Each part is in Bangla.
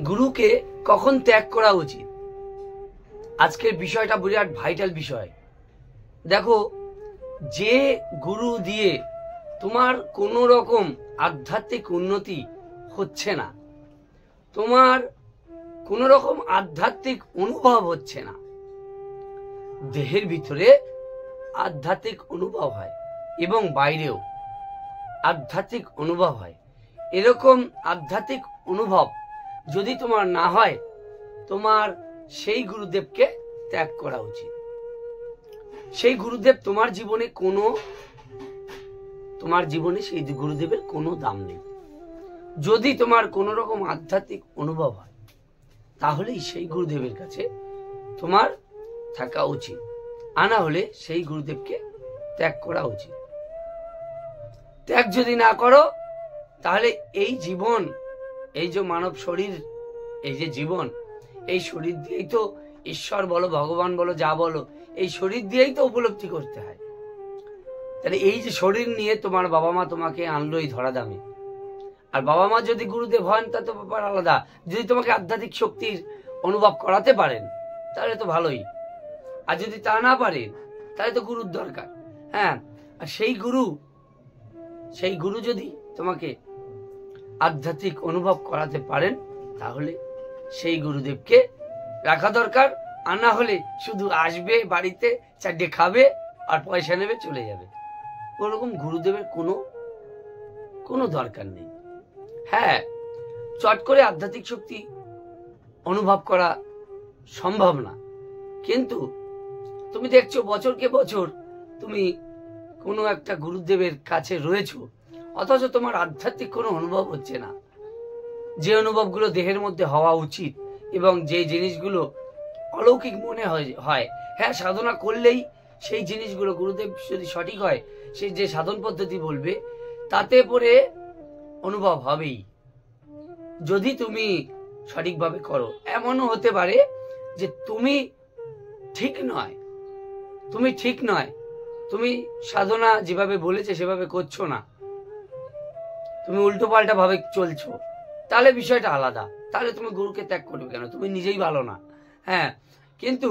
গুরুকে কখন ত্যাগ করা উচিত, আজকের বিষয়টা বিরাট ভাইটাল বিষয়। দেখো, যে গুরু দিয়ে তোমার কোনো রকম আধ্যাত্মিক উন্নতি হচ্ছে না, তোমার কোনো রকম আধ্যাত্মিক অনুভব হচ্ছে না, দেহের ভিতরে আধ্যাত্মিক অনুভব হয় এবং বাইরেও আধ্যাত্মিক অনুভব হয়, এরকম আধ্যাত্মিক অনুভব যদি তোমার না হয়, তোমার সেই গুরুদেবকে ত্যাগ করা উচিত। সেই গুরুদেব তোমার জীবনে সেই গুরুদেবের কোনো দাম নেই। যদি তোমার কোনো রকম আধ্যাত্মিক অনুভব হয়, তাহলেই সেই গুরুদেবের কাছে তোমার থাকা উচিত, আনা হলে সেই গুরুদেবকে ত্যাগ করা উচিত। ত্যাগ যদি না করো, তাহলে এই জীবন, এই যে মানব শরীর, এই যে জীবন, এই শরীর দিয়েই তো ঈশ্বর বলো, ভগবান বলো, যা বলো, এই শরীর দিয়েই তো উপলব্ধি করতে হয়। তাহলে এই যে শরীর নিয়ে তোমার বাবা মা তোমাকে আনলো এই ধরা দামে, আর বাবা মা যদি গুরুদেব হন তা তো ব্যাপার আলাদা। যদি তোমাকে আধ্যাত্মিক শক্তির অনুভব করাতে পারেন তাহলে তো ভালোই, আর যদি তা না পারেন তাহলে তো গুরুর দরকার। হ্যাঁ, আর সেই গুরু যদি তোমাকে আধ্যাত্মিক অনুভব করাতে পারেন, তাহলে সেই গুরুদেবকে রাখা দরকার। আর না হলে শুধু আসবে বাড়িতে, চারটে খাবে আর পয়সা নেবে, চলে যাবে। ওরকম গুরুদেবের কোনো দরকার নেই। হ্যাঁ, চট করে আধ্যাত্মিক শক্তি অনুভব করা সম্ভব না, কিন্তু তুমি দেখছো বছরকে বছর তুমি কোনো একটা গুরুদেবের কাছে রয়েছো, অথচ তোমার আধ্যাত্মিক কোনো অনুভব হচ্ছে না। যে অনুভবগুলো দেহের মধ্যে হওয়া উচিত এবং যে জিনিসগুলো অলৌকিক মনে হয়, হ্যাঁ, সাধনা করলেই সেই জিনিসগুলো, গুরুদেব যদি সঠিক হয়, সেই যে সাধন পদ্ধতি বলবে তাতে পরে অনুভব হবেই, যদি তুমি সঠিকভাবে করো। এমনও হতে পারে যে তুমি ঠিক নয়, তুমি সাধনা যেভাবে বলেছে সেভাবে করছো না, তুমি উল্টো পাল্টা ভাবে চলছো, তাহলে বিষয়টা আলাদা। তাহলে তুমি গুরুকে ত্যাগ করবে কেন? তুমি নিজেই ভালো না। হ্যাঁ, কিন্তু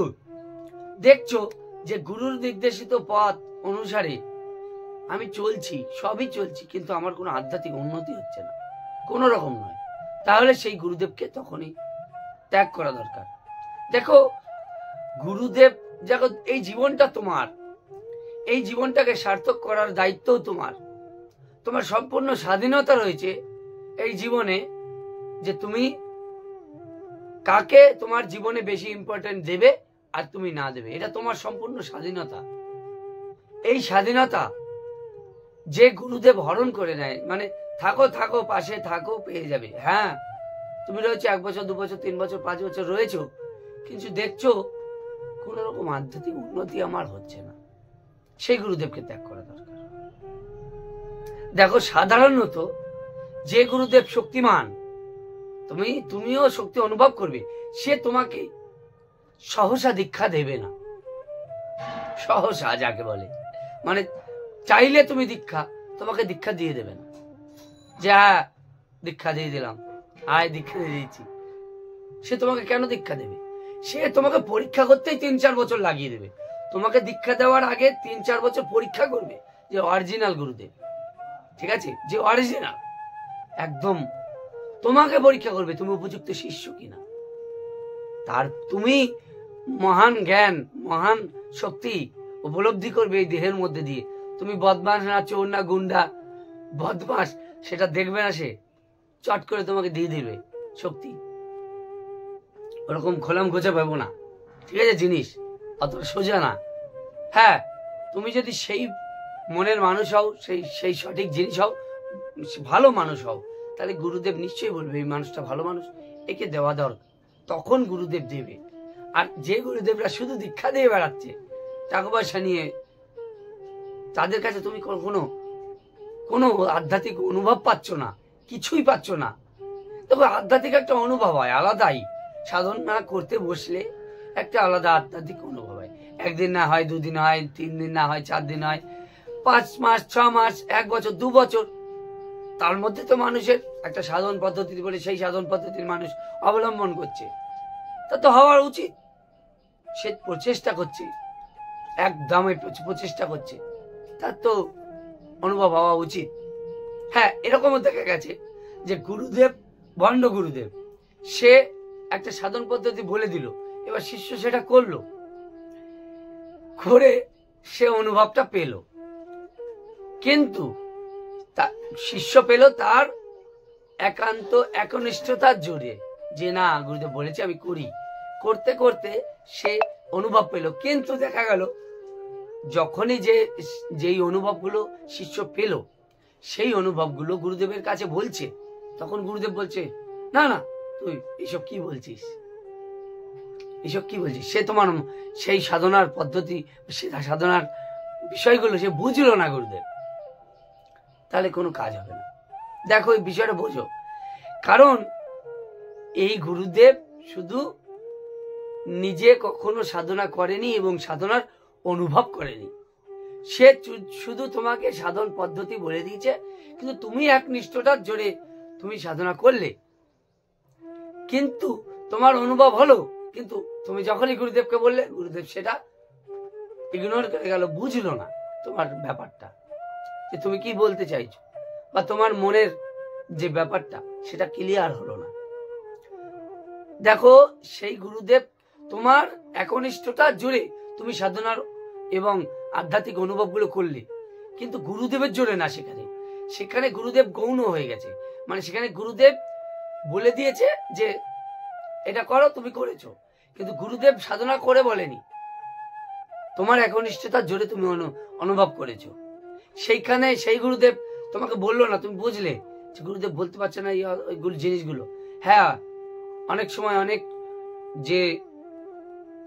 দেখছো যে গুরুর নির্দেশিত পথ অনুসারে আমি চলছি, সবই চলছি, কিন্তু আমার কোনো আধ্যাত্মিক উন্নতি হচ্ছে না, কোনো রকম নয়, তাহলে সেই গুরুদেবকে তখনই ত্যাগ করা দরকার। দেখো, গুরুদেব, দেখো, এই জীবনটা তোমার, এই জীবনটাকে সার্থক করার দায়িত্বও তোমার সম্পূর্ণ স্বাধীনতা রয়েছে এই জীবনে, যে তুমি কাকে তোমার জীবনে বেশি ইম্পর্টেন্ট দেবে আর তুমি না দেবে, এটা তোমার সম্পূর্ণ স্বাধীনতা। এই স্বাধীনতা যে গুরুদেব হরণ করে নেয়, মানে থাকো পাশে থাকো, পেয়ে যাবে। হ্যাঁ, তুমি রয়েছে 1 বছর, 2 বছর, 3 বছর, 5 বছর রয়েছো, কিন্তু দেখছো কোন রকম আধ্যাত্মিক উন্নতি আমার হচ্ছে না, সেই গুরুদেবকে ত্যাগ করা দরকার। দেখো, সাধারণত যে গুরুদেব শক্তিমান, তুমিও শক্তি অনুভব করবে, সে তোমাকে সহসা দীক্ষা দেবে না। সহসা যাকে বলে, মানে চাইলে তুমি তোমাকে দীক্ষা দিয়ে দেবে না, যে হ্যাঁ দীক্ষা দিয়ে দিলাম, আয় দীক্ষা দিয়ে দিয়েছি। সে তোমাকে কেন দীক্ষা দেবে? সে তোমাকে পরীক্ষা করতেই 3-4 বছর লাগিয়ে দেবে। তোমাকে দীক্ষা দেওয়ার আগে 3-4 বছর পরীক্ষা করবে যে অরিজিনাল গুরুদেব, ঠিক আছে, যে অরিজিনাল একদম, তোমাকে পরীক্ষা করবে তুমি উপযুক্ত শিষ্য কিনা। তুমি মহান জ্ঞান, মহান শক্তি উপলব্ধি করবে এই দেহের মধ্যে দিয়ে। তুমি বদমাস না, চোর না, গুন্ডা, বদমাস, সেটা দেখবে না, সে চট করে তোমাকে দিয়ে দিবে শক্তি। ওরকম খোলাম খোঁজা পাবো না, ঠিক আছে, জিনিস অত সোজা না। হ্যাঁ, তুমি যদি সেই মনের মানুষ হও, সেই সঠিক জিনিস হও, ভালো মানুষ হও, তাহলে গুরুদেব নিশ্চয়ই বলবে এই মানুষটা ভালো মানুষ, একে দেওয়া দরকার, তখন গুরুদেব দেবে। আর যে গুরুদেবরা শুধু দীক্ষা দিয়ে বেড়াচ্ছে টাকা পয়সা নিয়ে, তাদের কাছে তুমি কোনো আধ্যাত্মিক অনুভব পাচ্ছ না, কিছুই পাচ্ছ না। তবে আধ্যাত্মিক একটা অনুভব হয় আলাদাই, সাধনা করতে বসলে একটা আলাদা আধ্যাত্মিক অনুভব হয়। 1 দিন না হয়, 2 দিন হয়, 3 দিন না হয়, 4 দিন হয়, 5 মাস, 6 মাস, 1 বছর, 2 বছর, তার মধ্যে তো মানুষের একটা সাধন পদ্ধতি বলে সেই সাধন পদ্ধতির মানুষ অবলম্বন করছে, তা তো হওয়ার উচিত। সে প্রচেষ্টা করছে, একদমই প্রচেষ্টা করছে, তার তো অনুভব হওয়া উচিত। হ্যাঁ, এরকমও দেখা গেছে যে গুরুদেব, ভণ্ড গুরুদেব, সে একটা সাধন পদ্ধতি বলে দিল, এবার শিষ্য সেটা করলো, করে সে অনুভবটা পেল, কিন্তু শিষ্য পেল তার একান্ত একনিষ্ঠতার জোরে, যে না গুরুদেব বলেছে আমি করি, করতে করতে সে অনুভব পেল। কিন্তু দেখা গেল যখনই যেই অনুভবগুলো শিষ্য পেল, সেই অনুভবগুলো গুরুদেবের কাছে বলছে, তখন গুরুদেব বলছে না না তুই এসব কি বলছিস, এসব কি বলছিস। সে তোমার সেই সাধনার পদ্ধতি, সে সাধনার বিষয়গুলো সে বুঝলো না গুরুদেব, তাহলে কোনো কাজ হবে না। দেখো এই বিষয়টা বোঝো, কারণ এই গুরুদেব শুধু নিজে কখনো সাধনা করেনি এবং সাধনার অনুভব করেনি, সে শুধু তোমাকে সাধন পদ্ধতি বলে দিয়েছে, কিন্তু তুমি একনিষ্ঠতার জোরে তুমি সাধনা করলে, কিন্তু তোমার অনুভব হলো, কিন্তু তুমি যখনই গুরুদেবকে বললে গুরুদেব সেটা ইগনোর করে গেল, বুঝলো না তোমার ব্যাপারটা, যে তুমি কি বলতে চাইছো, বা তোমার মনের যে ব্যাপারটা সেটা ক্লিয়ার হলো না। দেখো সেই গুরুদেব তোমার একনিষ্ঠতার জোরে তুমি সাধনার এবং আধ্যাত্মিক অনুভবগুলো করলে, কিন্তু গুরুদেবের জোরে না, সেখানে গুরুদেব গৌণ হয়ে গেছে, মানে সেখানে গুরুদেব বলে দিয়েছে যে এটা করো, তুমি করেছো, কিন্তু গুরুদেব সাধনা করে বলেনি, তোমার একনিষ্ঠতার জোরে তুমি অনুভব করেছো। সেইখানে সেই গুরুদেব তোমাকে বললো না, তুমি বুঝলে যে গুরুদেব বলতে পারছে না ওইগুলো জিনিসগুলো। হ্যাঁ, অনেক সময় অনেক যে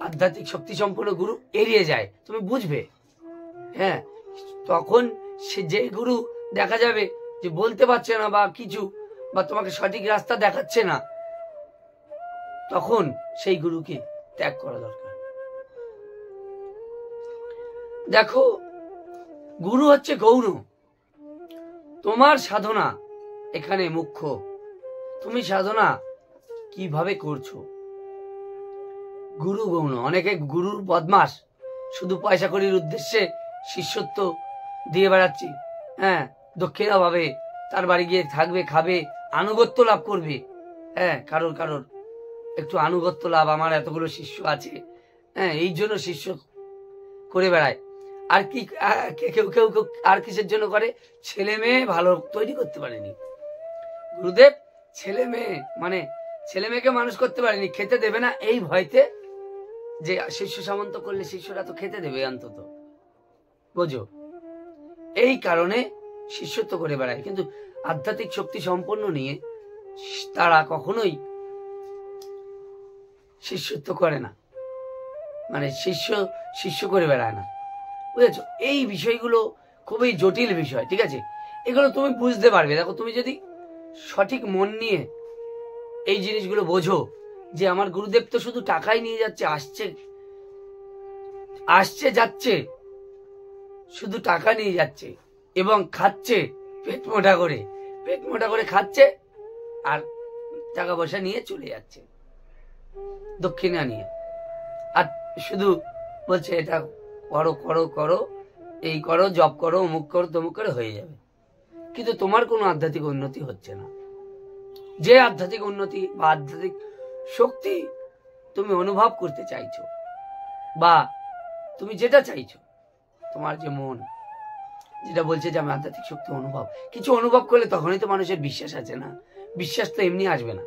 আধ্যাত্মিক শক্তি সম্পন্ন গুরু এড়িয়ে যায়, তুমি বুঝবে। হ্যাঁ, তখন সে যে গুরু দেখা যাবে যে বলতে পারছে না বা কিছু, বা তোমাকে সঠিক রাস্তা দেখাচ্ছে না, তখন সেই গুরুকে ত্যাগ করা দরকার। দেখো গুরু হচ্ছে গৌণ, তোমার সাধনা এখানে মুখ্য, তুমি সাধনা কিভাবে করছো। গুরু গৌণ, অনেকে গুরুর বদমাস, শুধু পয়সা করির উদ্দেশ্যে শিষ্যত্ব দিয়ে বেড়াচ্ছি, হ্যাঁ, দক্ষিণা ভাবে তার বাড়ি গিয়ে থাকবে, খাবে, আনুগত্য লাভ করবে। হ্যাঁ, কারোর কারোর একটু আনুগত্য লাভ, আমার এতগুলো শিষ্য আছে, হ্যাঁ, এই জন্য শিষ্য করে বেড়ায়। আর কি কেউ কেউ আর কিসের জন্য করে, ছেলে মেয়ে ভালো তৈরি করতে পারেনি গুরুদেব, ছেলে মেয়েকে মানুষ করতে পারেনি, খেতে দেবে না এই ভয়তে, যে শিষ্য সামন্ত করলে শিষ্যরা তো খেতে দেবে অন্তত, বোঝো, এই কারণে শিষ্যত্ব করে বেড়ায়। কিন্তু আধ্যাত্মিক শক্তি সম্পন্ন নিয়ে তারা কখনোই শিষ্যত্ব করে না, মানে শিষ্য করে বেড়ায় না, বুঝেছো। এই বিষয়গুলো খুবই জটিল বিষয়, ঠিক আছে, এগুলো তুমি বুঝতে পারবে। দেখো তুমি যদি সঠিক মন নিয়ে এই জিনিসগুলো বোঝো, যে আমার গুরুদেব তো শুধু টাকাই নিয়ে যাচ্ছে, আসছে যাচ্ছে, শুধু টাকা নিয়ে যাচ্ছে এবং খাচ্ছে পেট মোটা করে খাচ্ছে, আর টাকা পয়সা নিয়ে চলে যাচ্ছে দক্ষিণা নিয়ে, আর শুধু বলছে এটা করো করো করো, এই করো, জব করো, অমুক করো, তমুক করে হয়ে যাবে, কিন্তু তোমার কোনো আধ্যাত্মিক উন্নতি হচ্ছে না। যে আধ্যাত্মিক উন্নতি বা আধ্যাত্মিক শক্তি তুমি অনুভব করতে চাইছো, বা তুমি যেটা চাইছো, তোমার যে মন যেটা বলছে যে আমি আধ্যাত্মিক শক্তি কিছু অনুভব করলে তখনই তো মানুষের বিশ্বাস আছে না, বিশ্বাস তো এমনি আসবে না,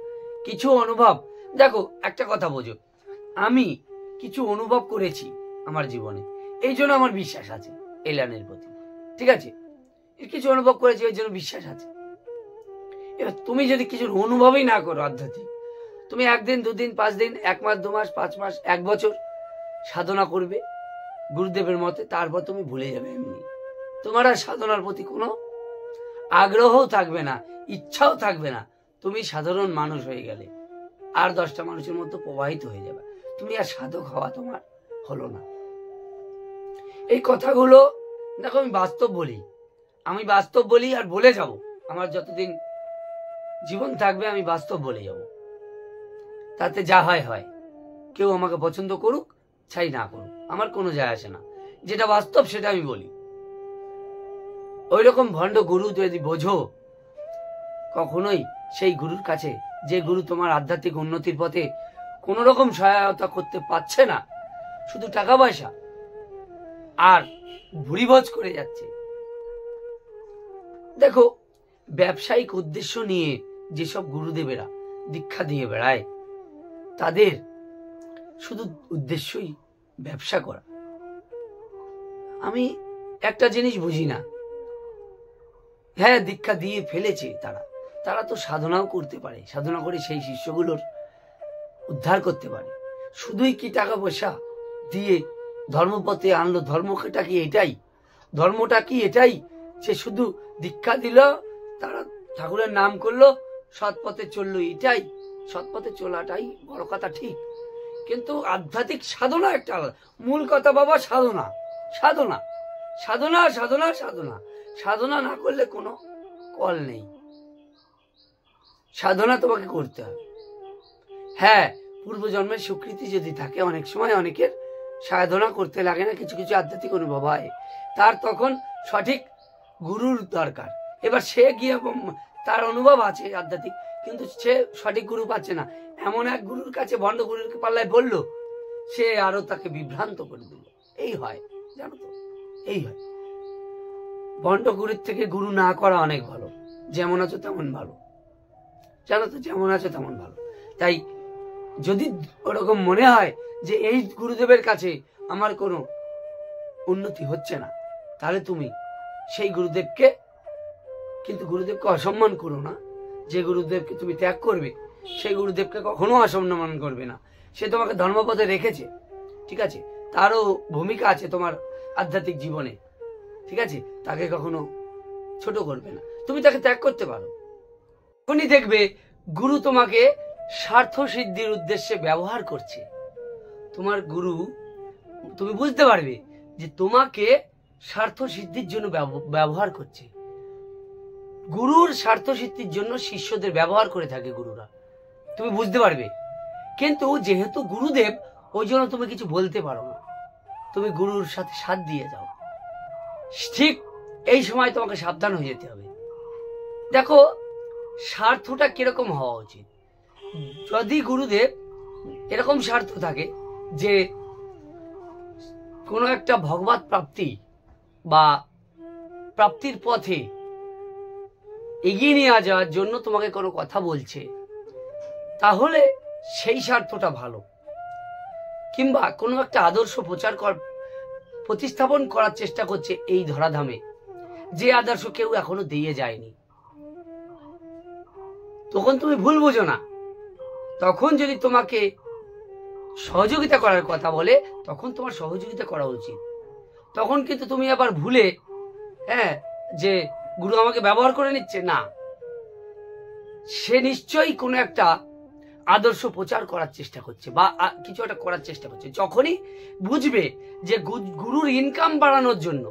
কিছু অনুভব। দেখো একটা কথা বোঝো, আমি কিছু অনুভব করেছি আমার জীবনে, এই জন্য আমার বিশ্বাস আছে এলানের প্রতি, ঠিক আছে, কিছু অনুভব করেছি ওই জন্য বিশ্বাস আছে। এবার তুমি যদি কিছু অনুভবই না করো আধ্যাত্মিক, তুমি একদিন, দুদিন, 5 দিন, 1 মাস, 2 মাস, 5 মাস, 1 বছর সাধনা করবে গুরুদেবের মতে, তারপর তুমি ভুলে যাবে এমনি, তোমার আর সাধনার প্রতি কোনো আগ্রহও থাকবে না, ইচ্ছাও থাকবে না, তুমি সাধারণ মানুষ হয়ে গেলে, আর 10টা মানুষের মধ্যে প্রবাহিত হয়ে যাবে, তুমি আর সাধক হওয়া তোমার হলো না। এই কথাগুলো দেখো আমি বাস্তব বলি আর বলে যাব, আমার যতদিন জীবন থাকবে আমি বাস্তব বলে যাব, তাতে যা হয় হয়। কেউ আমাকে পছন্দ করুক চাই না করুক, আমার কোনো যায় আসে না, যেটা বাস্তব সেটা আমি বলি। ওই রকম ভণ্ড গুরু যদি বোঝো, কখনোই সেই গুরুর কাছে, যে গুরু তোমার আধ্যাত্মিক উন্নতির পথে কোন রকম সহায়তা করতে পারছে না, শুধু টাকা পয়সা আর ভুরিভোজ করে যাচ্ছে। দেখো, ব্যবসায়িক উদ্দেশ্য নিয়ে যেসব গুরুদেবেরা দীক্ষা দিয়ে বেড়ায়, তাদের শুধু উদ্দেশ্যই ব্যবসা করা। আমি একটা জিনিস বুঝি না, হ্যাঁ দীক্ষা দিয়ে ফেলেছে তারা তো সাধনাও করতে পারে, সাধনা করে সেই শিষ্যগুলোর উদ্ধার করতে পারে। শুধুই কি টাকা পয়সা দিয়ে ধর্মপথে আনলো? ধর্মটা কি এটাই? ধর্মটা কি এটাই যে শুধু দীক্ষা দিল, তারা ঠাকুরের নাম করলো, সৎ পথে চললো? এটাই সৎ পথে চলাটাই বড় কথা, ঠিক, কিন্তু আধ্যাত্মিক সাধনা একটা আলাদা। মূল কথা বাবা, সাধনা সাধনা সাধনা সাধনা সাধনা সাধনা না করলে কোনো কল নেই। সাধনা তোমাকে করতে হবে। হ্যাঁ, পূর্বজন্মের স্বীকৃতি যদি থাকে, অনেক সময় অনেকের সাধনা করতে লাগে না, কিছু কিছু আধ্যাত্মিক অনুভব হয়, তার তখন সঠিক গুরুর দরকার। এবার সে গিয়ে তার অনুভব আছে আধ্যাত্মিক, কিন্তু সে সঠিক গুরু পাচ্ছে না, এমন এক গুরুর কাছে, ভণ্ড গুরুর পাল্লায় বললো, সে আরো তাকে বিভ্রান্ত করে দিল। এই হয়, জানো তো, এই হয়। ভণ্ড গুরুর থেকে গুরু না করা অনেক ভালো। যেমন আছো তেমন ভালো, জানো তো, যেমন আছো তেমন ভালো। তাই যদি ওরকম মনে হয় যে এই গুরুদেবের কাছে আমার কোনো উন্নতি হচ্ছে না, তাহলে তুমি সেই গুরুদেবকে, কিন্তু গুরুদেবকে অসম্মান করো না। যে গুরুদেবকে তুমি ত্যাগ করবে, সেই গুরুদেবকে কখনো অসম্মান করবে না। সে তোমাকে ধর্মপথে রেখেছে, ঠিক আছে, তারও ভূমিকা আছে তোমার আধ্যাত্মিক জীবনে, ঠিক আছে, তাকে কখনো ছোট করবে না। তুমি তাকে ত্যাগ করতে পারো। তখনই দেখবে গুরু তোমাকে স্বার্থ সিদ্ধির উদ্দেশ্যে ব্যবহার করছে। তোমার গুরু, তুমি বুঝতে পারবে যে তোমাকে স্বার্থ সিদ্ধির জন্য ব্যবহার করছে। গুরুর স্বার্থ সিদ্ধির জন্য শিষ্যদের ব্যবহার করে থাকে গুরুরা, তুমি বুঝতে পারবে। কিন্তু যেহেতু গুরুদেব, ওই জন্য তুমি কিছু বলতে পারো না, তুমি গুরুর সাথে সাথ দিয়ে যাও। ঠিক এই সময় তোমাকে সাবধান হয়ে যেতে হবে। দেখো, স্বার্থটা কিরকম হওয়া উচিত। যদি গুরুদেব এরকম স্বার্থ থাকে যে কোনো একটা ভগবত প্রাপ্তি বা প্রাপ্তির পথে এগিয়ে নিয়ে যাওয়ার জন্য তোমাকে কোনো কথা বলছে, তাহলে সেই স্বার্থটা ভালো। কিংবা কোনো একটা আদর্শ প্রতিস্থাপন করার চেষ্টা করছে এই ধরাধামে, যে আদর্শ কেউ এখনো দিয়ে যায়নি, তখন তুমি ভুল বুঝো না। তখন যদি তোমাকে সহযোগিতা করার কথা বলে, তখন তোমার সহযোগিতা করা উচিত। তখন কিন্তু তুমি আবার ভুলে, হ্যাঁ, যে গুরু আমাকে ব্যবহার করে নিচ্ছে, না, সে নিশ্চয়ই কোনো একটা আদর্শ প্রচার করার চেষ্টা করছে বা কিছু একটা করার চেষ্টা করছে। যখনই বুঝবে যে গুরুর ইনকাম বাড়ানোর জন্য,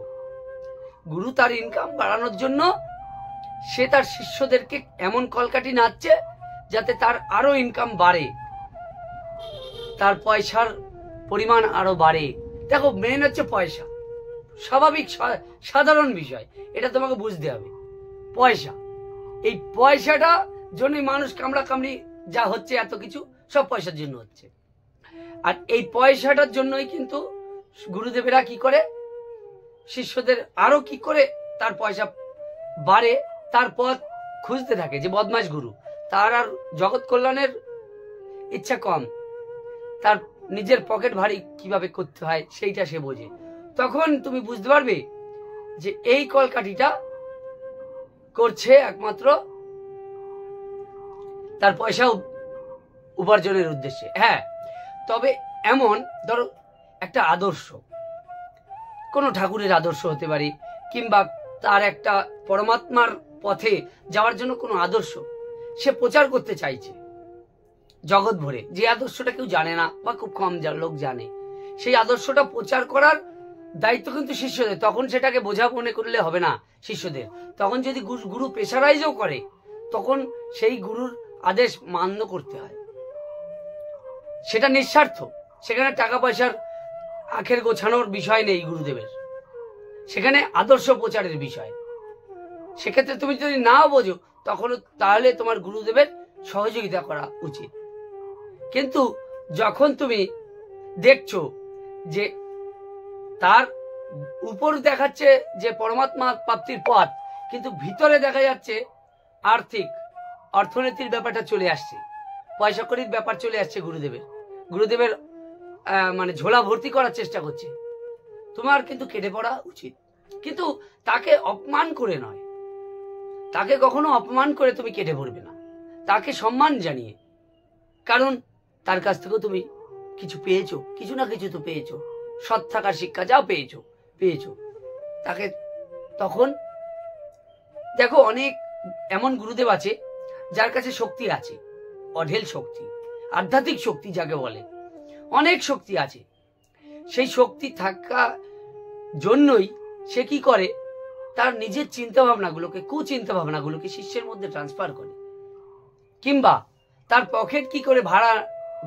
গুরু তার ইনকাম বাড়ানোর জন্য সে তার শিষ্যদেরকে এমন কলকাঠি নাচছে যাতে তার আরো ইনকাম বাড়ে, তার পয়সার পরিমাণ আরো বাড়ে। দেখো, মেন হচ্ছে পয়সা, স্বাভাবিক সাধারণ বিষয়, এটা তোমাকে বুঝতে হবে। পয়সা, এই পয়সাটা জন্যই মানুষ কামড়া কামড়ি যা হচ্ছে, এত কিছু সব পয়সার জন্য হচ্ছে। আর এই পয়সাটার জন্যই কিন্তু গুরুদেবেরা কি করে, শিষ্যদের আরো কি করে তার পয়সা বাড়ে তার পথ খুঁজতে থাকে। যে বদমাশ গুরু, তার আর জগৎ কল্যাণের ইচ্ছা কম, তার নিজের পকেট ভারী কিভাবে করতে হয় সেইটা সে বোঝে। তখন তুমি বুঝতে পারবে যে এই কলকাঠিটা করছে একমাত্র তার পয়সা উপার্জনের উদ্দেশ্যে। হ্যাঁ, তবে এমন ধরো একটা আদর্শ, কোন ঠাকুরের আদর্শ হতে পারে, কিংবা তার একটা পরমাত্মার পথে যাওয়ার জন্য কোনো আদর্শ সে প্রচার করতে চাইছে জগৎ ভরে, যে আদর্শটা কেউ জানে না বা খুব কম লোক জানে, সেই আদর্শটা প্রচার করার দায়িত্ব কিন্তু শিষ্যদের। তখন সেটাকে বোঝা মনে করলে হবে না শিষ্যদের। তখন যদি গুরু প্রেশারাইজও করে, তখন সেই গুরুর আদেশ মান্য করতে হয়। সেটা নিঃস্বার্থ, সেখানে টাকা পয়সার আখের গোছানোর বিষয় নেই গুরুদেবের, সেখানে আদর্শ প্রচারের বিষয়। সেক্ষেত্রে তুমি যদি নাও বোঝো, তখন তাহলে তোমার গুরুদেবের সহযোগিতা করা উচিত। কিন্তু যখন তুমি দেখছো যে তার উপর দেখাচ্ছে যে পরমাত্মা প্রাপ্তির পথ, কিন্তু ভিতরে দেখা যাচ্ছে অর্থনীতির ব্যাপারটা চলে আসছে, পয়সা কড়ির ব্যাপার চলে আসছে গুরুদেবের মানে ঝোলা ভর্তি করার চেষ্টা করছে, তোমার কিন্তু কেটে পড়া উচিত। কিন্তু তাকে অপমান করে নয়, তাকে কখনো অপমান করে তুমি কেটে পড়বে না, তাকে সম্মান জানিয়ে। কারণ তার কাছ থেকেও তুমি কিছু পেয়েছো, কিছু না কিছু তো পেয়েছো, সৎ থাকার শিক্ষা যাও পেয়েছো তাকে। তখন দেখো অনেক এমন গুরুদেব আছে যার কাছে শক্তি আছে, অঢেল শক্তি, আধ্যাত্মিক শক্তি যাকে বলে, অনেক শক্তি আছে। সেই শক্তি থাকা জন্যই সে কি করে, তার নিজের চিন্তা ভাবনাগুলোকে, কুচিন্তা ভাবনাগুলোকে শিষ্যের মধ্যে ট্রান্সফার করে। কিংবা তার পকেট কি করে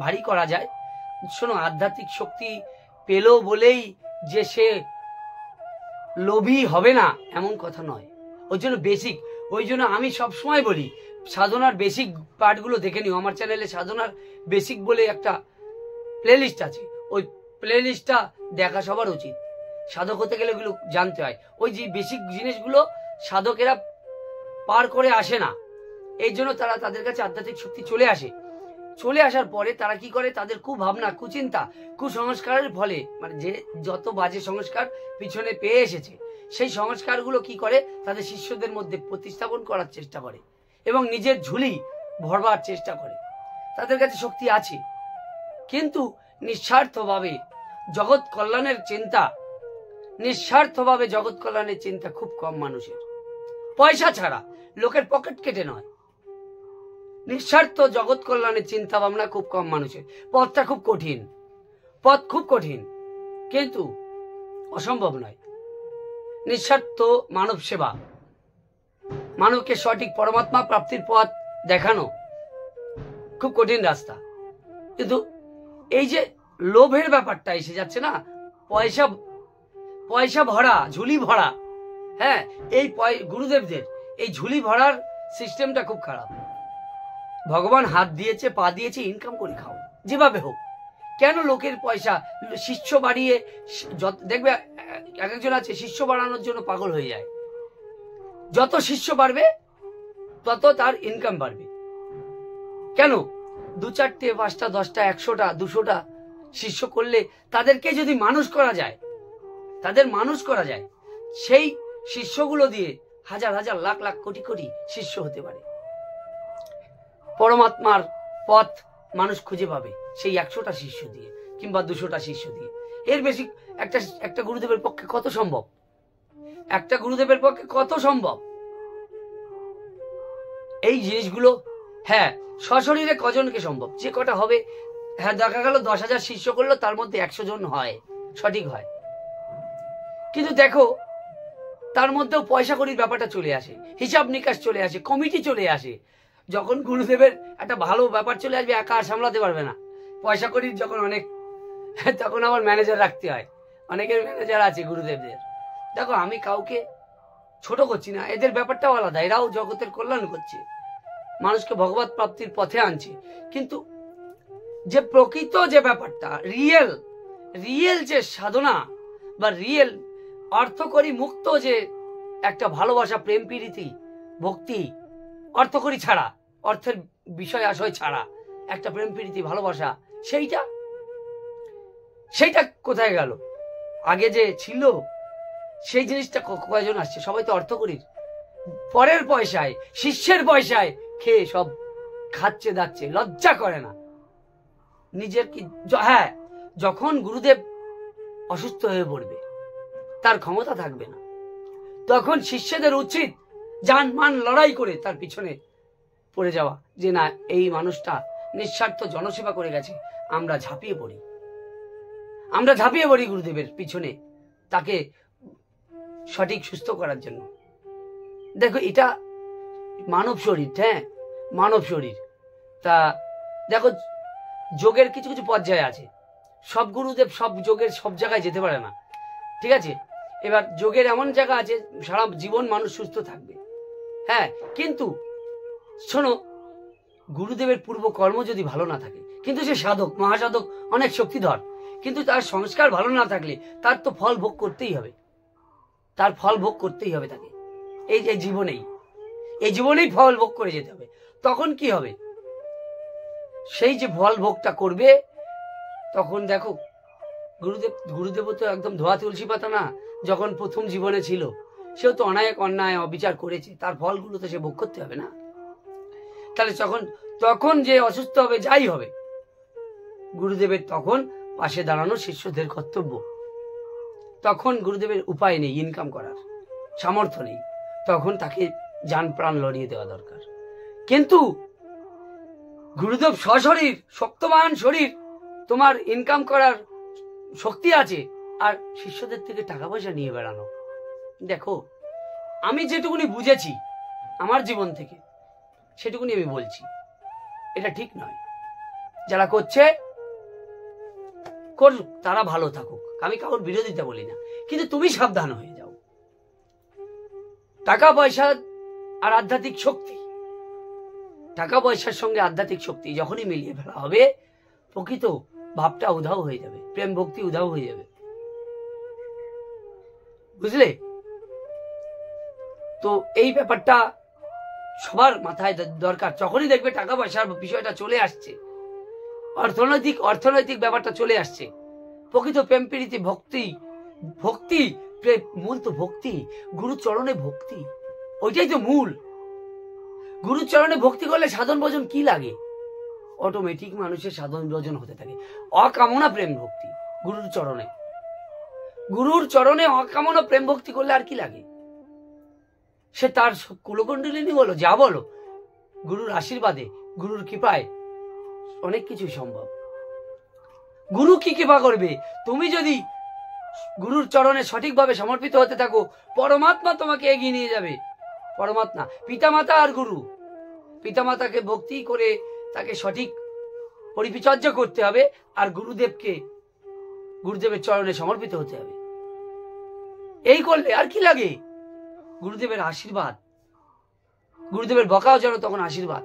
ভারী করা যায়। শোনো, আধ্যাত্মিক শক্তি পেল বলেই যে সে লোভী হবে না এমন কথা নয়। ওই জন্য আমি সবসময় বলি, সাধনার বেসিক পার্টগুলো দেখে নিও। আমার চ্যানেলে সাধনার বেসিক বলে একটা প্লেলিস্ট আছে, ওই প্লেলিস্টটা দেখা সবার উচিত। সাধক হতে গেলে ওগুলো জানতে হয়। ওই যে বেসিক জিনিসগুলো সাধকেরা পার করে আসে না, এই জন্য তাদের কাছে আধ্যাত্মিক শক্তি চলে আসার পরে তারা কি করে, তাদের কুভাবনা, কুচিন্তা, কুসংস্কারের ফলে, মানে যে যত বাজে সংস্কার পিছনে পেয়ে এসেছে, সেই সংস্কারগুলো কি করে তাদের শিষ্যদের মধ্যে প্রতিস্থাপন করার চেষ্টা করে এবং নিজের ঝুলি ভরবার চেষ্টা করে। তাদের কাছে শক্তি আছে, কিন্তু নিঃস্বার্থভাবে জগৎ কল্যাণের চিন্তা খুব কম মানুষের। পয়সা ছাড়া, লোকের পকেট কেটে নয়, নিঃস্বার্থ জগৎ কল্যাণের চিন্তা ভাবনা খুব কম মানুষের। পথ খুব কঠিন, কিন্তু অসম্ভব নয়। নিঃস্বার্থ মানব সেবা, মানবকে সঠিক পরমাত্মা প্রাপ্তির পথ দেখানো খুব কঠিন রাস্তা। কিন্তু এই যে লোভের ব্যাপারটা এসে যাচ্ছে না, পয়সা ভরা, ঝুলি ভরা, হ্যাঁ, এই গুরুদেবদের এই ঝুলি ভরার সিস্টেমটা খুব খারাপ। ভগবান হাত দিয়েছে, পা দিয়েছে, ইনকাম করে খাও যেভাবে হোক। কেন লোকের পয়সা, শিষ্য বাড়িয়ে, দেখবে একজন আছে শিষ্য বাড়ানোর জন্য পাগল হয়ে যায়। যত শিষ্য বাড়বে তত তার ইনকাম বাড়বে। কেন? 2, 4, 5, 10, 100, 200 শিষ্য করলে তাদেরকে যদি মানুষ করা যায়, সেই শিষ্যগুলো দিয়ে হাজার হাজার লাখ লাখ কোটি কোটি শিষ্য হতে পারে। পরমাত্মার পথ মানুষ খুঁজে পাবে সেই 100টা শিষ্য দিয়ে কিংবা 200টা শিষ্য দিয়ে। এর বেশি একটা গুরুদেবের পক্ষে কত সম্ভব? এই জিনিসগুলো, হ্যাঁ, সশরীরে কজনকে সম্ভব? যে কটা হবে, হ্যাঁ, দেখা গেল 10,000 শিষ্য করলো, তার মধ্যে 100 জন হয়, সঠিক হয়। কিন্তু দেখো, তার মধ্যেও পয়সা কড়ির ব্যাপারটা চলে আসে, হিসাব নিকাশ চলে আসে, কমিটি চলে আসে। যখন গুরুদেবের একটা ভালো ব্যাপার চলে আসবে, একা আর সামলাতে পারবে না। পয়সা কড়ির যখন অনেক, তখন আমার ম্যানেজার রাখতে হয়। অনেকের ম্যানেজার আছে গুরুদেবদের। দেখো, আমি কাউকে ছোট করছি না, এদের ব্যাপারটাও আলাদা, এরাও জগতের কল্যাণ করছে, মানুষকে ভগবত প্রাপ্তির পথে আনছে। কিন্তু যে প্রকৃত যে ব্যাপারটা, রিয়েল যে সাধনা বা রিয়েল অর্থকরী মুক্ত যে একটা ভালোবাসা, প্রেম, প্রীতি, ভক্তি, অর্থকরী ছাড়া, অর্থের বিষয় আশয় ছাড়া একটা প্রেম, প্রীতি, ভালোবাসা, সেইটা কোথায় গেল? আগে যে ছিল সেই জিনিসটা কয়জন আসছে? সবাই তো অর্থকরীর, পরের পয়সায়, শিষ্যের পয়সায় খেয়ে সব খাচ্ছে দাচ্ছে, লজ্জা করে না নিজের কি। হ্যাঁ, যখন গুরুদেব অসুস্থ হয়ে পড়বে, তার ক্ষমতা থাকবে না, তখন শিষ্যদের উচিত জান-মান লড়াই করে তার পিছনে পড়ে যাওয়া, যে না, এই মানুষটা নিঃস্বার্থ জনসেবা করে গেছে, আমরা ঝাঁপিয়ে পড়ি গুরুদেবের পিছনে, তাকে সঠিক সুস্থ করার জন্য। দেখো এটা মানব শরীর, হ্যাঁ মানব শরীর। তা দেখো যোগের কিছু কিছু পর্যায়ে আছে, সব গুরুদেব সব যোগের সব জায়গায় যেতে পারে না, ঠিক আছে। এবার যোগের এমন জায়গা আছে সারা জীবন মানুষ সুস্থ থাকবে, হ্যাঁ। কিন্তু শোনো, গুরুদেবের পূর্ব কর্ম যদি ভালো না থাকে, কিন্তু সে সাধক মহাসাধক অনেক শক্তিধর, কিন্তু তার সংস্কার ভালো না থাকলে তার তো ফল ভোগ করতেই হবে, তার ফল ভোগ করতেই হবে তাকে। এই যে জীবনেই ফল ভোগ করে যেতে হবে। তখন কি হবে, সেই যে ফল ভোগটা করবে, তখন দেখো গুরুদেব তো একদম ধোয়া তুলসী পাতা না। যখন প্রথম জীবনে ছিল, সেও তো অন্যায় অবিচার করেছে, তার ফলগুলো তো সে ভোগ করতে হবে না। তাহলে তখন যে অসুস্থ হবে, যাই হবে, গুরুদেবের তখন পাশে দাঁড়ানো শিষ্যদের কর্তব্য। তখন গুরুদেবের উপায় নেই, ইনকাম করার সামর্থ্য নেই, তখন তাকে জান প্রাণ লড়িয়ে দেওয়া দরকার। কিন্তু গুরুদেব সশরীর শক্তমান শরীর, তোমার ইনকাম করার শক্তি আছে, আর শিষ্যদের থেকে টাকা পয়সা নিয়ে বেড়ানো। দেখো আমি যেটুকুনি বুঝেছি আমার জীবন থেকে, সেটুকুনি আমি বলছি, এটা ঠিক নয়। যারা করছে করুক, তারা ভালো থাকুক, আমি কারোর বিরোধিতা বলি না, কিন্তু তুমি সাবধান হয়ে যাও। টাকা পয়সা আর আধ্যাত্মিক শক্তি, টাকা পয়সার সঙ্গে আধ্যাত্মিক শক্তি যখনই মিলিয়ে ফেলা হবে, প্রকৃত ভাবটা উধাও হয়ে যাবে, প্রেম ভক্তি উধাও হয়ে যাবে, বুঝলে? তো এই ব্যাপারটা সবার মাথায় দরকার। যখনই দেখবে টাকা পয়সার বিষয়টা চলে আসছে, অর্থনৈতিক ব্যাপারটা চলে আসছে, প্রকৃত প্রেম প্রীতি ভক্তি মূল তো ভক্তি, গুরুচরণে ভক্তি, ওইটাই তো মূল। গুরুচরণে ভক্তি করলে সাধন ভজন কি লাগে? অটোমেটিক মানুষের সাধন ভজন হতে থাকে। অকামনা প্রেম ভক্তি গুরুর চরণে অকামনা প্রেম ভক্তি করলে আর কি লাগে? সে তার কুলকুণ্ডলিনী বলো, যা বলো, গুরুর আশীর্বাদে, গুরুর কৃপায় অনেক কিছু সম্ভব। গুরু কি কৃপা করবে? তুমি যদি গুরুর চরণে সঠিকভাবে সমর্পিত হতে থাকো, পরমাত্মা তোমাকে এগিয়ে নিয়ে যাবে। পরমাত্মা, পিতামাতা আর গুরু, পিতামাতাকে ভক্তি করে তাকে সঠিক পরিচর্যা করতে হবে, আর গুরুদেবের চরণে সমর্পিত হতে হবে। এই করলে আর কি লাগে? গুরুদেবের আশীর্বাদ, গুরুদেবের বকাও যেন তখন আশীর্বাদ,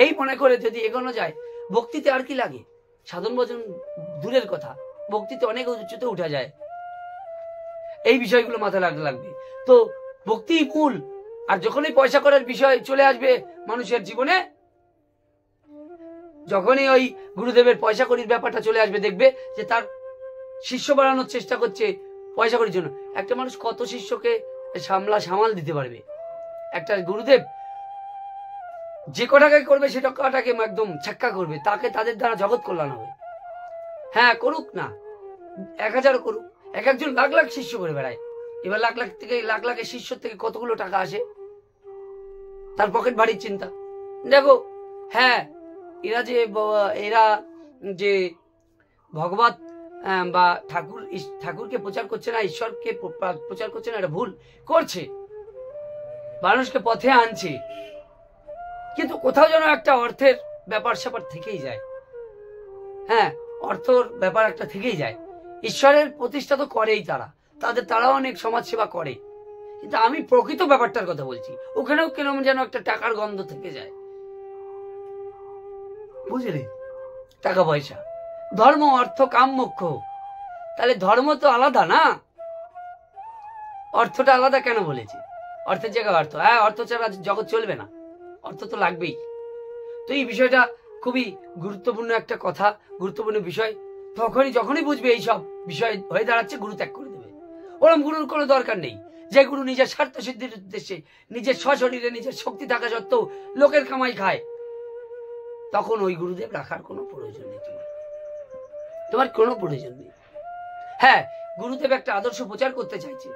এই মনে করে যদি এগোনো যায়, ভক্তিতে আর কি লাগে? সাধন ভজন দূরের কথা, ভক্তিতে অনেক উচ্চতে উঠা যায়। এই বিষয়গুলো মাথায় লাগবে। তো ভক্তি মূল। আর যখনই পয়সা করার বিষয় চলে আসবে মানুষের জীবনে, যখনই ওই গুরুদেবের পয়সা করির ব্যাপারটা চলে আসবে, দেখবে যে তার শিষ্য বাড়ানোর চেষ্টা করছে পয়সা করির জন্য। একটা মানুষ কত শিষ্যকে সামাল দিতে পারবে? একটা গুরুদেব যে কটাকে করবে সে কটাকে একদম ছাক্কা করবে, তাদের দ্বারা জগৎ কল্যাণ হবে। হ্যাঁ করুক না, 1000 করুক, একজন লাখ লাখ শিষ্য করে বেড়ায়। এবার লাখ লাখের শিষ্য থেকে কতগুলো টাকা আসে? তার পকেট ভারীর চিন্তা। দেখো, হ্যাঁ এরা যে ভগবত বা ঠাকুরকে প্রচার করছে না, ঈশ্বরকে প্রচার করছে না, এটা ভুল করছে, মানুষকে পথে আনছে, কিন্তু কোথাও যেন একটা অর্থের ব্যাপার স্যাপার থেকেই যায়। হ্যাঁ, অর্থর ব্যাপার একটা থেকেই যায়। ঈশ্বরের প্রতিষ্ঠা তো করেই তারাও অনেক সমাজ সেবা করে, কিন্তু আমি প্রকৃত ব্যাপারটার কথা বলছি, ওখানেও কেন যেন একটা টাকার গন্ধ থেকে যায়, বুঝলে? টাকা পয়সা, ধর্ম, অর্থ, কাম, মোক্ষ। তাহলে ধর্ম তো আলাদা না, অর্থটা আলাদা কেন বলেছে? অর্থের জায়গায় অর্থ, হ্যাঁ অর্থ ছাড়া জগৎ চলবে না, অর্থ তো লাগবেই। তো এই বিষয়টা খুবই গুরুত্বপূর্ণ একটা কথা, গুরুত্বপূর্ণ বিষয়। যখনই বুঝবে এইসব বিষয় হয়ে দাঁড়াচ্ছে, গুরু ত্যাগ করে দেবে। ওরম গুরুর কোনো দরকার নেই। যে গুরু নিজের স্বার্থ সিদ্ধির উদ্দেশ্যে, নিজের স্বশরীরে নিজের শক্তি থাকা সত্ত্বেও লোকের কামাই খায়, তখন ওই গুরুদেব রাখার কোনো প্রয়োজন নেই। তোমার কোনো প্রয়োজন নেই। হ্যাঁ, গুরুদেব একটা আদর্শ প্রচার করতে চাইছে,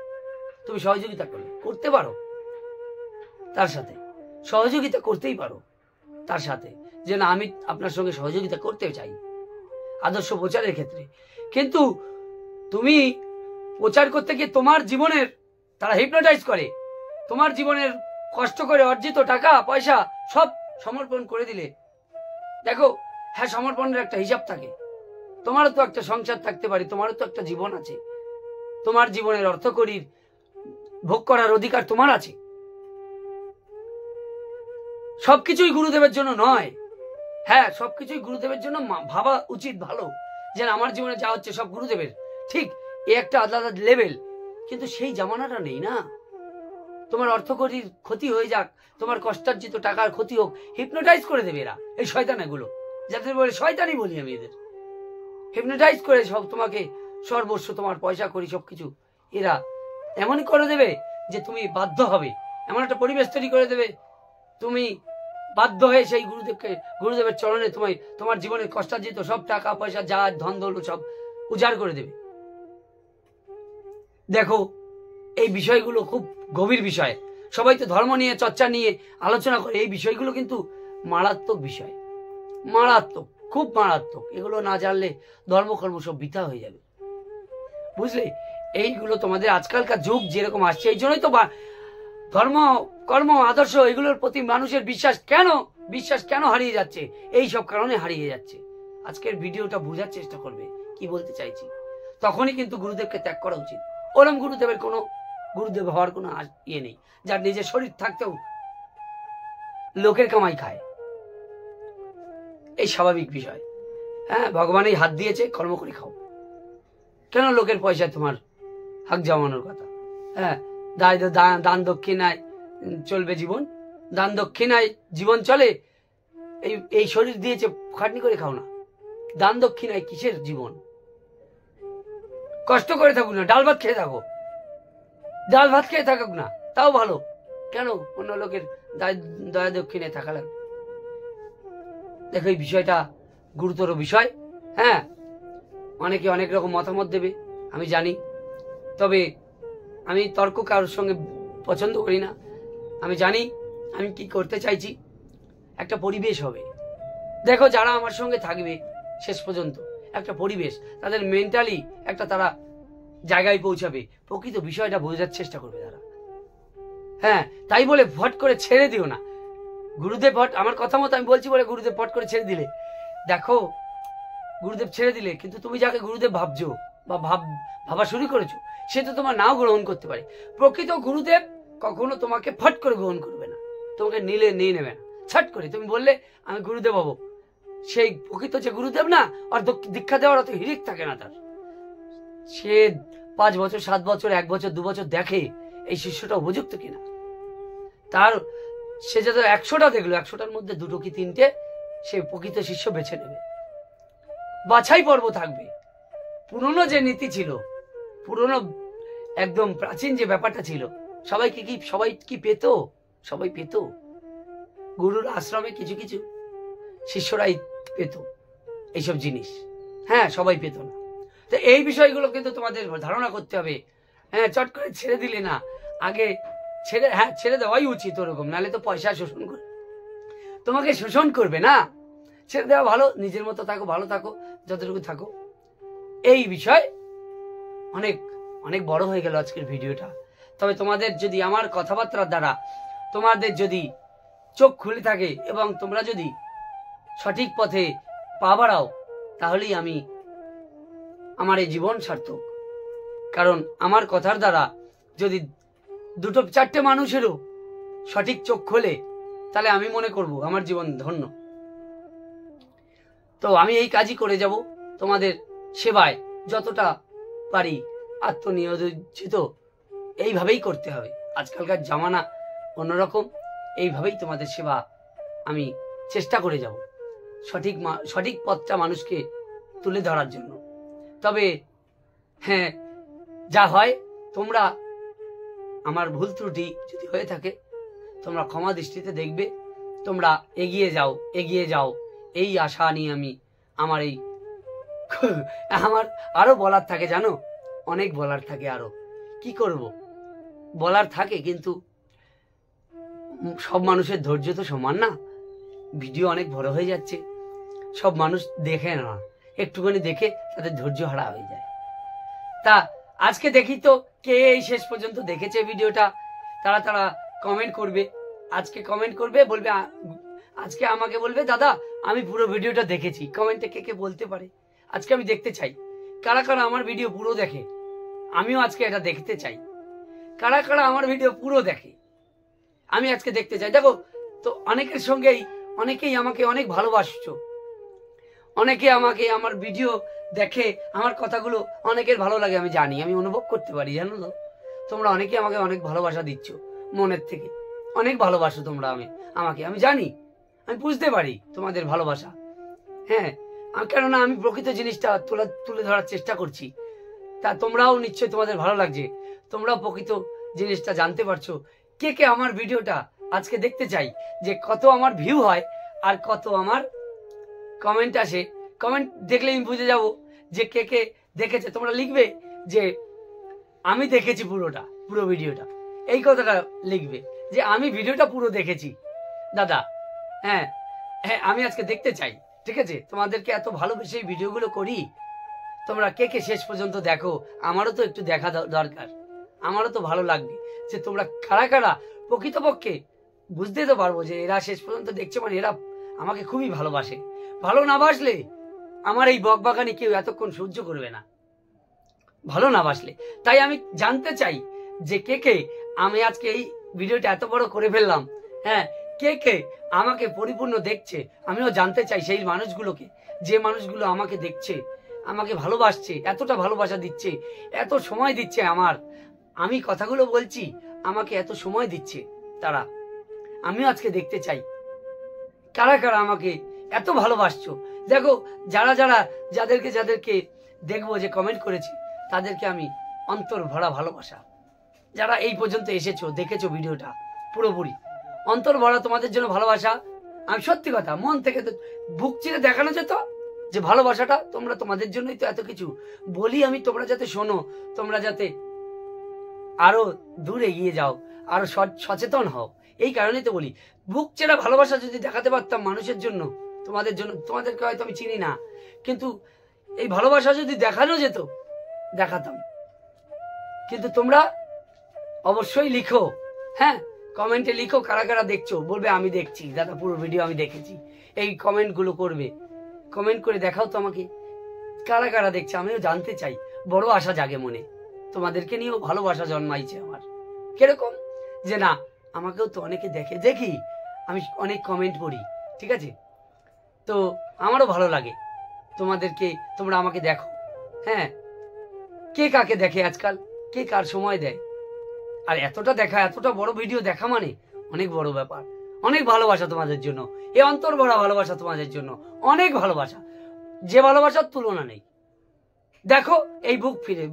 তুমি সহযোগিতা করতে পারো, তার সাথে সহযোগিতা করতেই পারো, তার সাথে যে না আমি আপনার সঙ্গে সহযোগিতা করতে চাই আদর্শ প্রচারের ক্ষেত্রে। কিন্তু তুমি প্রচার করতে গিয়ে তোমার জীবনের তারা হিপনোটাইজ করে, তোমার জীবনের কষ্ট করে অর্জিত টাকা পয়সা সব সমর্পণ করে দিলে। দেখো, হ্যাঁ, সমর্পণের একটা হিসাব থাকে। তোমারও তো একটা সংসার থাকতে পারে, তোমারও তো একটা জীবন আছে, তোমার জীবনের অর্থকরীর ভোগ করার অধিকার তোমার আছে। সবকিছুই গুরুদেবের জন্য নয়। হ্যাঁ, সবকিছুই গুরুদেবের জন্য ভাবা উচিত, ভালো, যে আমার জীবনে যা হচ্ছে সব গুরুদেবের, ঠিক, এ একটা আলাদা লেভেল। কিন্তু সেই জামানাটা নেই না। তোমার অর্থকরীর ক্ষতি হয়ে যাক, তোমার কষ্টার্জিত টাকার ক্ষতি হোক, হিপনোটাইজ করে দেবে এরা, এই শয়তান এগুলো, যাদের বলে শয়তানই বলি আমি এদের। হিপনোটাইজ করে সব তোমাকে সর্বস্ব, তোমার পয়সা করি সবকিছু এরা এমনই করে দেবে যে তুমি বাধ্য হবে, এমন একটা পরিবেশ তৈরি করে দেবে, তুমি বাধ্য হয়ে সেই গুরুদেবের চরণে তোমার জীবনের কষ্টার্জিত সব টাকা পয়সা যা ধন দৌলত সব উজাড় করে দেবে। দেখো, এই বিষয়গুলো খুব গভীর বিষয়। সবাই তো ধর্ম নিয়ে চর্চা নিয়ে আলোচনা করে, এই বিষয়গুলো কিন্তু মারাত্মক বিষয়, মারাত্মক, খুব মারাত্মক। এগুলো না জানলে ধর্মকর্ম সব বৃথা হয়ে যাবে, বুঝলে? এইগুলো তোমাদের আজকালকার যুগ যেরকম আসছে, এই জন্যই তো ধর্ম কর্ম আদর্শ এগুলোর প্রতি মানুষের বিশ্বাস কেন হারিয়ে যাচ্ছে? এই সব কারণে হারিয়ে যাচ্ছে। আজকের ভিডিওটা বোঝার চেষ্টা করবে কি বলতে চাইছি, তখনই কিন্তু গুরুদেবকে ত্যাগ করা উচিত। ওরম গুরুদেব হওয়ার কোনো ইয়ে নেই, যার নিজের শরীর থাকতেও লোকের কামাই খায়, এই স্বাভাবিক বিষয়। হ্যাঁ, ভগবান এই হাত দিয়েছে, কর্ম করে খাও, কেন লোকের পয়সায় তোমার হাক জমানোর কথা? হ্যাঁ, দান দক্ষিণায় চলবে জীবন, দান দক্ষিণায় জীবন চলে, এই শরীর দিয়েছে, খাটনি করে খাও না। দান দক্ষিণায় কিসের জীবন? কষ্ট করে থাকুক না, ডাল ভাত খেয়ে থাকুক না, তাও ভালো। কেন অন্য লোকের দয়া দক্ষিণে থাকা লাগবে? দেখো, এই বিষয়টা গুরুতর বিষয়। হ্যাঁ, অনেকে অনেক রকম মতামত দেবে, আমি জানি, তবে আমি তর্ক কারোর সঙ্গে পছন্দ করি না। আমি জানি আমি কি করতে চাইছি। একটা পরিবেশ হবে, দেখো, যারা আমার সঙ্গে থাকবে শেষ পর্যন্ত, একটা পরিবেশ, তাদের মেন্টালি একটা তারা জায়গায় পৌঁছাবে, প্রকৃত বিষয়টা বোঝার চেষ্টা করবে তারা। হ্যাঁ, তাই বলে ভট করে ছেড়ে দিও না। গুরুদেব আমার কথা মতো আমি বলছি বলে গুরুদেব ভট করে ছেড়ে দিলে, দেখো, গুরুদেব ছেড়ে দিলে, কিন্তু তুমি যাকে গুরুদেব ভাবছো বা ভাবা শুরু করেছো, সে তো তোমার নাও গ্রহণ করতে পারে। প্রকৃত গুরুদেব কখনো তোমাকে ফট করে গ্রহণ করবে না, তোমাকে নিয়ে নেবে না। ছট করে তুমি বললে আমি গুরুদেব হবো, সেই প্রকৃত যে গুরুদেব না, আর দীক্ষা দেওয়ার অত হিরিক থাকে না তার। সে 5 বছর 7 বছর 1 বছর 2 বছর দেখে এই শিষ্যটা উপযুক্ত কিনা। সে যত 100টা দেখলো, 100টার মধ্যে 2টো কি 3টে সে প্রকৃত শিষ্য বেছে নেবে। বাছাই পর্ব থাকবে। পুরনো যে নীতি ছিল, পুরনো একদম প্রাচীন যে ব্যাপারটা ছিল, সবাই কি পেত? সবাই পেত। গুরুর আশ্রমে কিছু কিছু শিষ্যরাই পেত এইসব জিনিস। হ্যাঁ, সবাই পেত না। তো এই বিষয়গুলো কিন্তু তোমাদের ধারণা করতে হবে। হ্যাঁ, চট করে ছেড়ে দিলে না, আগে ছেড়ে দেওয়াই উচিত ওরকম, নাহলে তো পয়সা শোষণ করবে, তোমাকে শোষণ করবে না। ছেড়ে দেওয়া ভালো, নিজের মতো থাকো, ভালো থাকো, যতটুকু থাকো। এই বিষয় অনেক অনেক বড় হয়ে গেল আজকের ভিডিওটা। তবে তোমাদের যদি আমার কথাবার্তার দ্বারা তোমাদের যদি চোখ খুলে থাকে এবং তোমরা যদি সঠিক পথে পা বাড়াও, তাহলেই আমার এই জীবন সার্থক। কারণ আমার কথার দ্বারা যদি 2-4টে মানুষেরও সঠিক চোখ খোলে, তাহলে আমি মনে করব আমার জীবন ধন্য। তো আমি এই কাজই করে যাব, তোমাদের সেবায় যতটা পারি আত্মনিয়োজিত এইভাবেই করতে হবে। আজকালকার জামানা অন্যরকম, এইভাবেই তোমাদের সেবা আমি চেষ্টা করে যাব, সঠিক পথটা মানুষকে তুলে ধরার জন্য। তবে হ্যাঁ, যা হয়, তোমরা আমার ভুল ত্রুটি যদি হয়ে থাকে তোমরা ক্ষমা দৃষ্টিতে দেখবে। তোমরা এগিয়ে যাও এই আশা নিয়ে আমি আমার আরো বলার থাকে, জানো, অনেক বলার থাকে, আরো কি করব, বলার থাকে, কিন্তু সব মানুষের ধৈর্য তো সমান না। ভিডিও অনেক বড় হয়ে যাচ্ছে, সব মানুষ দেখে না, একটুখানি দেখে তাদের ধৈর্য হারা হয়ে যায়। তা আজকে দেখি তো কে এই শেষ পর্যন্ত দেখেছে ভিডিওটা, তারা তারা কমেন্ট করবে। আজকে কমেন্ট করবে, বলবে আজকে আমাকে বলবে দাদা আমি পুরো ভিডিওটা দেখেছি। কমেন্টে কে কে বলতে পারে? আজকে আমি দেখতে চাই কারা কারা আমার ভিডিও পুরো দেখে। আমিও আজকে এটা দেখতে চাই কারা কারা আমার ভিডিও পুরো দেখে। আমি আজকে দেখতে চাই। দেখো তো অনেকের সঙ্গেই অনেকেই আমাকে অনেক ভালোবাসছো, অনেকে আমাকে আমার ভিডিও দেখে, আমার কথাগুলো অনেকের ভালো লাগে, আমি জানি, আমি অনুভব করতে পারি। জানো তো তোমরা অনেকে আমাকে অনেক ভালোবাসা দিচ্ছ মনের থেকে, অনেক ভালোবাসো তোমরা আমাকে, আমি জানি, আমি বুঝতে পারি তোমাদের ভালোবাসা। হ্যাঁ, কেননা আমি প্রকৃত জিনিসটা তুলে ধরার চেষ্টা করছি। তা তোমরাও নিশ্চয়ই তোমাদের ভালো লাগছে, তোমরাও প্রকৃত জিনিসটা জানতে পারছো। কে কে আমার ভিডিওটা আজকে দেখতে চাই, যে কত আমার ভিউ হয় আর কত আমার কমেন্ট আসে। কমেন্ট দেখলে আমি বুঝে যাব যে কে কে দেখেছে। তোমরা লিখবে যে আমি দেখেছি পুরো ভিডিওটা, এই কথাটা লিখবে যে আমি ভিডিওটা পুরো দেখেছি দাদা। হ্যাঁ হ্যাঁ, আমি আজকে দেখতে চাই। ঠিক আছে, তোমাদেরকে এত ভালোবেসে ভিডিওগুলো করি, তোমরা কে কে শেষ পর্যন্ত দেখো। আমারও তো একটু দেখা দরকার, আমারও তো ভালো লাগবে যে তোমরা কারা কারা প্রকৃতপক্ষে। বুঝতে তো পারবো যে এরা শেষ পর্যন্ত দেখছে, মানে এরা আমাকে খুবই ভালোবাসে। ভালো না বাসলে আমার এই বকবাগানি কেউ এতক্ষণ সহ্য করবে না, ভালো না বাসলে। তাই আমি জানতে চাই যে কে কে আমি আজকে এই ভিডিওটা এত বড় করে ফেললাম, হ্যাঁ, কে কে আমাকে পরিপূর্ণ দেখছে। আমিও জানতে চাই সেই মানুষগুলোকে, যে মানুষগুলো আমাকে দেখছে, আমাকে ভালোবাসছে, এতটা ভালোবাসা দিচ্ছে, এত সময় দিচ্ছে আমি কথাগুলো বলছি, আমাকে এত সময় দিচ্ছে তারা। আমিও আজকে দেখতে চাই কারা কারা আমাকে এত ভালোবাসছো। দেখো যাদেরকে দেখবো যে কমেন্ট করেছে, তাদেরকে আমি অন্তর ভরা ভালোবাসা। যারা এই পর্যন্ত এসেছো, দেখেছো ভিডিওটা পুরোপুরি, অন্তর ভরা তোমাদের জন্য ভালোবাসা। আমি সত্যি কথা মন থেকে বুক চিরে দেখানো যেত যে ভালোবাসাটা তোমাদের জন্যই তো এত কিছু বলি আমি। তোমরা যাতে শোনো, তোমরা যাতে আরো দূর এগিয়ে যাও, আরো সচেতন হও, এই কারণেই তো বলি। বুক চেরা ভালোবাসা যদি দেখাতে পারতাম মানুষের জন্য, তোমাদেরকে হয়তো আমি চিনি না, কিন্তু এই ভালোবাসা যদি দেখানো যেত, দেখাতাম। কিন্তু তোমরা অবশ্যই লিখো, হ্যাঁ, কমেন্টে লিখো কারা কারা দেখছো। বলবে আমি দেখছি দাদা, পুরো ভিডিও আমি দেখেছি। এই কমেন্ট গুলো করবে, কমেন্ট করে দেখাও তো আমাকে কারা কারা দেখছে। আমিও জানতে চাই, বড় আশা জাগে মনে। তোমাদেরকে নিয়েও ভালোবাসা জন্মাইছে আমার। কিরকম যে না, আমাকেও তো অনেকে দেখি, আমি অনেক কমেন্ট করি, ঠিক আছে, তো আমারও ভালো লাগে তোমরা আমাকে দেখো। হ্যাঁ, কে কাকে দেখে আজকাল, কে কার সময় দেয়, আর এতটা দেখা, এতটা বড় ভিডিও দেখা মানে অনেক বড় ব্যাপার। অনেক ভালোবাসা তোমাদের জন্য, এই অন্তর ভরা ভালোবাসা তোমাদের জন্য, অনেক ভালোবাসা, যে ভালোবাসার তুলনা নেই। দেখো এই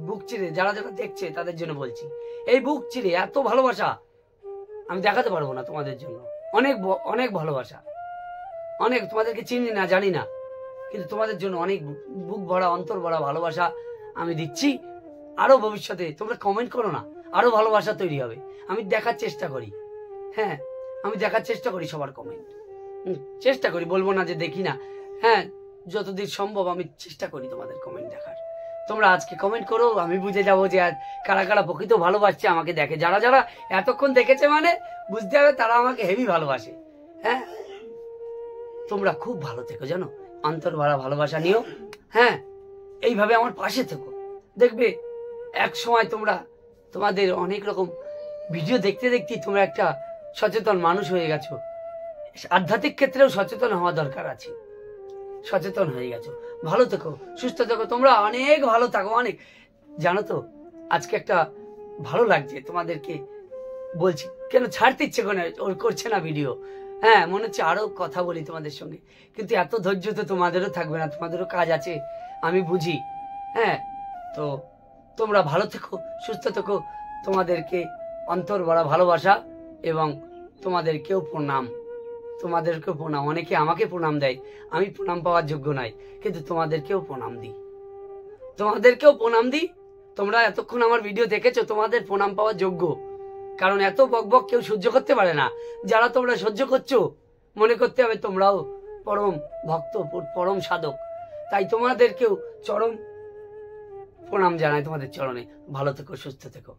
বুক চিরে যারা দেখছে তাদের জন্য বলছি, এই বুক চিরে এত ভালোবাসা আমি দেখাতে পারবো না তোমাদের জন্য। অনেক ভালোবাসা, অনেক। তোমাদেরকে চিনি না, জানি না, কিন্তু তোমাদের জন্য অনেক বুক ভরা অন্তর ভরা ভালোবাসা আমি দিচ্ছি। আরো ভবিষ্যতে তোমরা কমেন্ট করো না, আরো ভালোবাসা তৈরি হবে। আমি দেখার চেষ্টা করি, হ্যাঁ, আমি দেখার চেষ্টা করি সবার কমেন্ট, চেষ্টা করি, বলবো না যে দেখি না। হ্যাঁ, যতদিন সম্ভব আমি চেষ্টা করি তোমাদের কমেন্ট দেখার। তোমরা আজকে কমেন্ট করো, আমি বুঝে যাবো যে কারা কারা প্রকৃত ভালোবাসছে, আমাকে দেখে। যারা এতক্ষণ দেখেছে মানে বুঝতে হবে তারা আমাকে হেভি ভালোবাসে। হ্যাঁ, তোমরা খুব ভালো থেকো, জানো, অন্তর ভরা ভালোবাসা নিও। হ্যাঁ, এইভাবে আমার পাশে থেকো। দেখবে এক সময় তোমাদের অনেক রকম ভিডিও দেখতে দেখতেই তোমরা একটা সচেতন মানুষ হয়ে গেছো। আধ্যাত্মিক ক্ষেত্রেও সচেতন হওয়া দরকার আছে, সচেতন হয়ে গেছো। ভালো থেকো, সুস্থ থেকো, তোমরা অনেক ভালো থাকো, অনেক। জানো তো আজকে একটা ভালো লাগছে তোমাদেরকে বলছি, কেন ছাড়তে ইচ্ছে করছে না ভিডিও। হ্যাঁ, মনে হচ্ছে আরো কথা বলি তোমাদের সঙ্গে, কিন্তু এত ধৈর্য তো তোমাদেরও থাকবে না, তোমাদেরও কাজ আছে, আমি বুঝি। হ্যাঁ, তো তোমরা ভালো থেকো, সুস্থ থেকো, তোমাদেরকে অন্তর ভরা ভালোবাসা এবং তোমাদেরকেও প্রণাম। অনেকে আমাকে প্রণাম দেয়, আমি প্রণাম পাওয়ার যোগ্য নাই, কিন্তু তোমাদেরকেও প্রণাম দিই। তোমরা এতক্ষণ আমার ভিডিও দেখেছো, তোমাদের প্রণাম পাওয়ার যোগ্য, কারণ এত বকবক কেউ সহ্য করতে পারে না। যারা তোমরা সহ্য করছো, মনে করতে হবে তোমরাও পরম ভক্ত, পরম সাধক। তাই তোমাদেরকেও চরম প্রণাম জানাই তোমাদের চরণে। ভালো থেকো, সুস্থ থেকো।